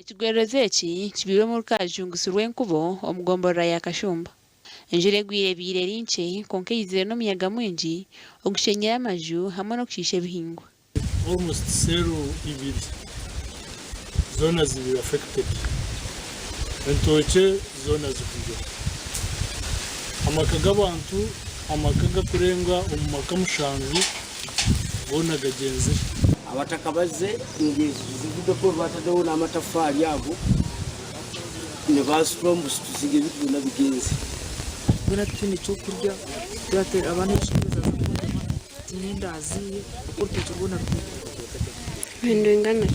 Ekigwerezo eki kibirwe mu rukajungusi rw'enkubo omugombora ya Kashumba. Enjura egwire rinkye konka eyizire n'omuyaga mwingi ogushenyera amaju hamwe n'okushiisha ebihingwa. Almost zero ibiri zona zibiri affected. Entoke zona zikujya. Amaka g'abantu amaka gakurenga omu maka mushanju bona gagenze. Abataka bazze ingezi zivudeko batadewo n'amatafari abo ne basombu tuzige biguna bigenze. Bwana tufine cyo kurya turatera abantu cyuza tindazi uko tubona bintu ingana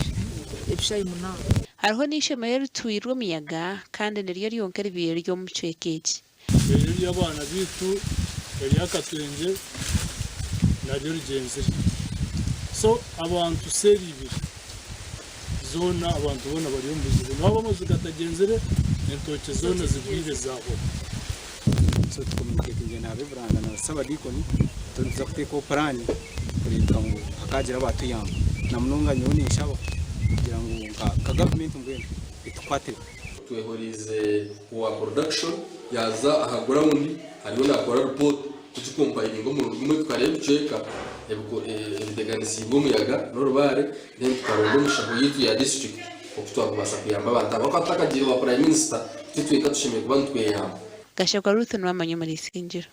ebishayi muna. Hariho n'ishema y'orutwirwe omuyaga kandi niryo ryonka ribire ry'omu kicweka eki. Eryo ry'abaana bitu eryakatwenge naryo rigenzire. So abantu seri ibiri zona abantu bona bari mu buzibu nabo amazu gatagenzere entoke zona zigwire zaho. So communicating nabe buranga na sabadikoni tuza kuteko plan kurinda ngo akagira abatuyamba na munonga nyoni ishabo kugira ngo ka government ngwene itukwate twehorize wa production yaza ahagura undi hariho nakora report kutukompayiringa mu rumwe tukareba iceka ebideganisi bw'umuyaga n'urubare then tukaronda umushaho yitu ya district okutwakubasa kuyamba abantu abakatakagira wa prime minister tutweka tushimiye kuba ntweyamba. Gashakwa Ruth n'amanyo muri Isingiro.